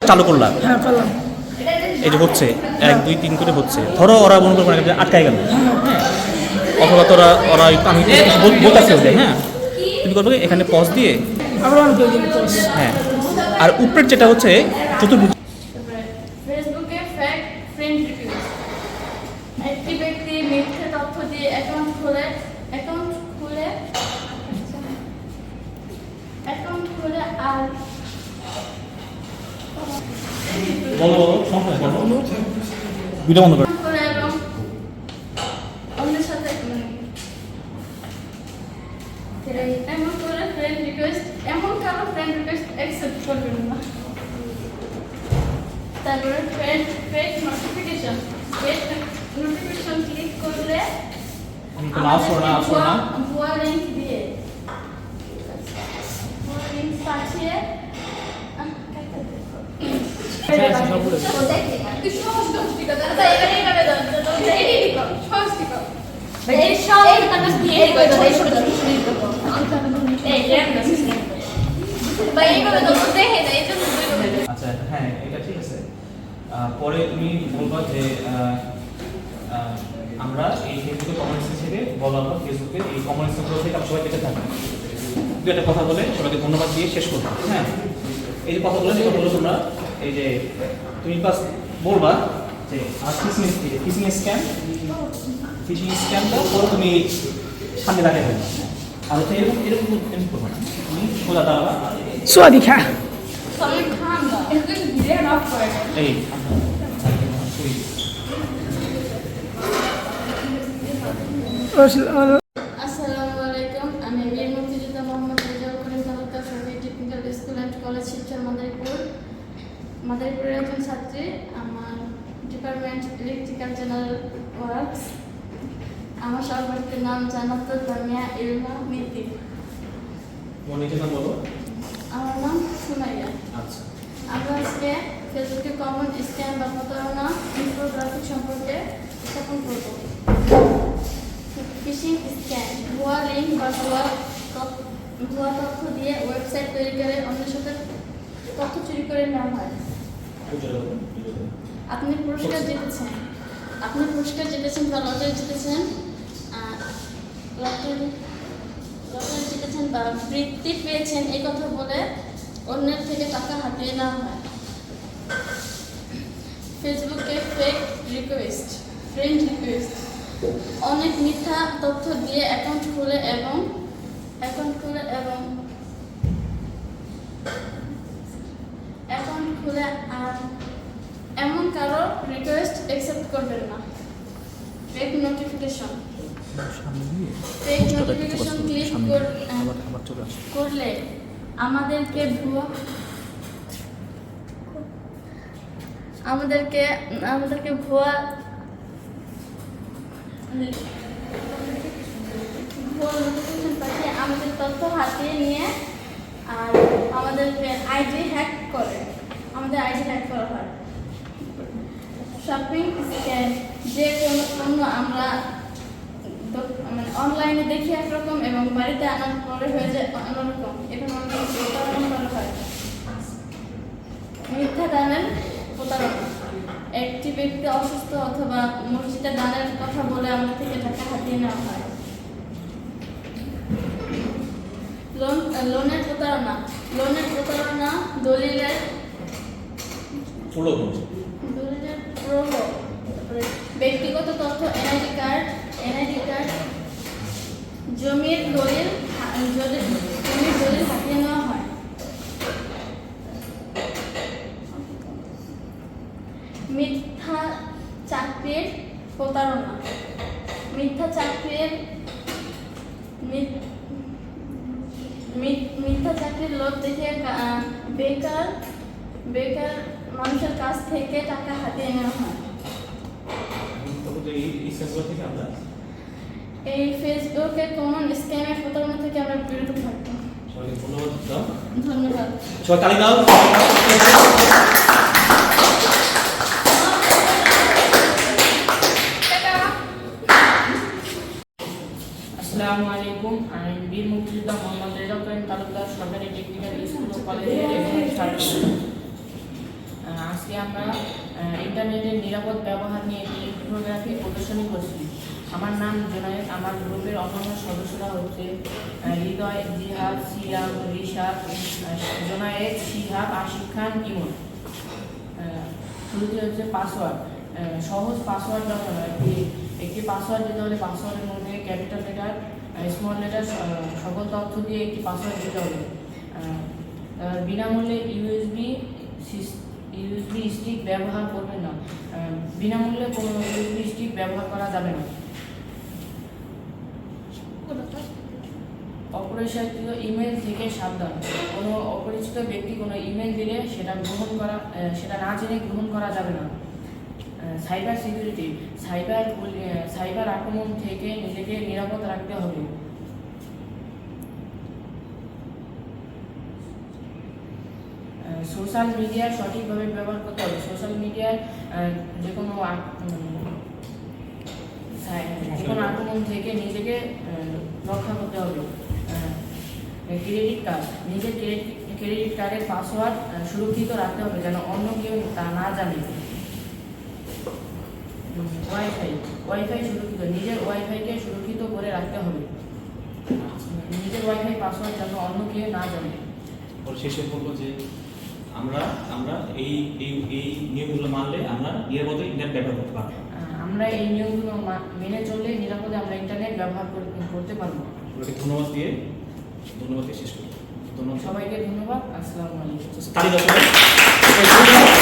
চালু করলাম, এই যে হচ্ছে 1 2 3 করে হচ্ছে, ধরো ওরা মনে করবো আটকায় গেল, অথবা তোরা ওরা আমি বলতেছি ওদের, হ্যাঁ তুমি করবে এখানে পজ দিয়ে, হ্যাঁ আর উপরের যেটা হচ্ছে চতুর্ভুজ। ফেসবুকে ফেক ফ্রেন্ড রিকোয়েস্ট, একটি ব্যক্তি মিথ্যে তথ্য দিয়ে অ্যাকাউন্ট খুলে আর বলো ভিডিও বন্ধ করো। এবং অন্যের সাথে এমন করে ফ্রেন্ড রিকোয়েস্ট, এমন কারো ফ্রেন্ড রিকোয়েস্ট অ্যাকসেপ্ট করবেন না। তারপরে ফেক নোটিফিকেশন ক্লিক করলে ভুয়া লিঙ্ক দিয়ে পাঠিয়ে আচ্ছা হ্যাঁ এটা ঠিক আছে। পরে তুমি বলবা যে আমরা এই ফেসবুকে কমেন্টস হিসেবে বলার পর ফেসবুকে এই কমেন্টসগুলো থেকে আমরা সবাই পেতে থাকবো, দু একটা কথা বলে সবাইকে ধন্যবাদ দিয়ে শেষ করবো। হ্যাঁ এই যে কথাগুলো তোমরা এই যে তুমি পাস বলবা যে ফিশিং স্ক্যামটা পুরো তুমি সামনে দাঁড়িয়ে ফেলবা, আর হচ্ছে এরকম এরকম করবো না, তুমি সোজা দাঁড়াবা। সোয়াদিকা এই আসসালামু আলাইকুম, আমি বীর মুক্তিযোদ্ধা মোহাম্মদ রেজাউল করিম তালুকদার সরকারি technical school and college Shibchar মাদারীপুরের একজন ছাত্রী। আমার ডিপার্টমেন্ট ইলেকট্রিক্যাল জেনারেল ওয়ার্কস। আমার সহপাঠীর নাম জান্নাতুল লামিয়া ইলমা নীতি। আমার নাম সুমাইয়া। আচ্ছা আমরা আজকে ফেসবুকে কমন স্ক্যাম বা প্রতারণা ইনফোগ্রাফিক সম্পর্কে উপস্থাপন করব। ফিশিং স্ক্যাম, ভুয়া লিঙ্ক বা ভুয়া তথ্য দিয়ে ওয়েবসাইট তৈরি করে অন্যের সাথে তথ্য চুরি করে নেওয়া হয়। আপনি পুরস্কার জিতেছেন বা লটারি জিতেছেন, বা বৃত্তি পেয়েছেন এই কথা বলে অন্যের থেকে টাকা হাতিয়ে নেওয়া হয়। ফেসবুকে ফেক রিকোয়েস্ট, ফ্রেন্ড রিকোয়েস্ট, অনেক মিথ্যা তথ্য দিয়ে অ্যাকাউন্ট খুলে আর এমন কারো রিকোয়েস্ট অ্যাকসেপ্ট করবেন না। ফেক নোটিফিকেশন ক্লিক করলে আমাদেরকে ভুয়া নোটিফিকেশন পাঠিয়ে আমাদের তথ্য হাতিয়ে নিয়ে আর আমাদেরকে আইডি হ্যাক করা হয়। শপিং স্ক্যাম, যে কোনো পণ্য আমরা অনলাইনে দেখি একরকম এবং বাড়িতে আনার পরে হয়ে যায় অন্যরকম, এখানে অনেক প্রতারণা করা হয়। মিথ্যা দানের প্রতারণা, একটি ব্যক্তি অসুস্থ অথবা মসজিদে দানের কথা বলে আমাদের থেকে টাকা হাতিয়ে নেওয়া হয়। লোনের প্রতারণা, দলিলের প্রলোভ, ব্যক্তিগত তথ্য, এনআইডি কার্ড, জমির দলিল হাতিয়ে নেওয়া হয়। মিথ্যা চাকরির প্রতারণা, মিথ্যা চাকরির লোভ দেখে বেকার মানুষের কাছ থেকে টাকা হাতিয়ে নেওয়া হয়। এই ফেসবুকে কমন স্ক্যামের প্রতারণা থেকে আমরা বিরত থাকবো। ধন্যবাদ। আসসালামু আলাইকুম, আমি বীর মুক্তিযোদ্ধা মোহাম্মদ রেজাউল করিম তালুকদার সরকারি টেকনিক্যাল স্কুল ও কলেজের ছাত্র। আজকে আমরা ইন্টারনেটের নিরাপদ ব্যবহার নিয়ে একটি ইনফোগ্রাফি প্রদর্শনী করছি। আমার নাম জোনায়েদ। আমার গ্রুপের অন্যান্য সদস্যরা হচ্ছে হৃদয়, জিহাদ, সিয়াম, রিশাদ, জোনায়েদ, শিহাব, আশিক খান, ইমন। শুরুতে হচ্ছে পাসওয়ার্ড। সহজ পাসওয়ার্ড ব্যবহার হয়। একটি পাসওয়ার্ড দিতে হলে পাসওয়ার্ডের মধ্যে ক্যাপিটাল লেটার, স্মল লেটার, সকল তথ্য দিয়ে একটি পাসওয়ার্ড দিতে হবে। বিনামূল্যে ইউএসবি স্টিক ব্যবহার করবেন না। বিনামূল্যে কোনো ইউএসবি স্টিক ব্যবহার করা যাবে না। অপরিচিত ইমেল থেকে সাবধান। কোনো অপরিচিত ব্যক্তি কোনো ইমেল দিলে সেটা না জেনে গ্রহণ করা যাবে না। Cyber security. সাইবার আক্রমণ থেকে নিজেকে নিরাপদ রাখতে হবে। সোশ্যাল মিডিয়া সঠিকভাবে ব্যবহার করতে হবে। সোশ্যাল মিডিয়ার যে কোনো আক্রমণ থেকে নিজেকে রক্ষা করতে হবে। Credit card. নিজের ক্রেডিট কার্ডের পাসওয়ার্ড সুরক্ষিত রাখতে হবে যেন অন্য কেউ তা না জানে। ওয়াইফাই সুরক্ষিত। নিজের ওয়াইফাইকে সুরক্ষিত করে রাখতে হবে। নিজের ওয়াইফাই পাসওয়ার্ড যেন অন্য কেউ না জানে। শেষে বলবো যে আমরা এই নিয়মগুলো মানলে আমরা নিরাপদে ইন্টারনেট ব্যবহার করতে পারবো। আমরা এই নিয়মগুলো মেনে চললে নিরাপদে আমরা ইন্টারনেট ব্যবহার করতে পারবো। ধন্যবাদ দিয়ে শেষ করি। ধন্যবাদ সবাইকে ধন্যবাদ। আসসালামু আলাইকুম। তালি দাও সবাই।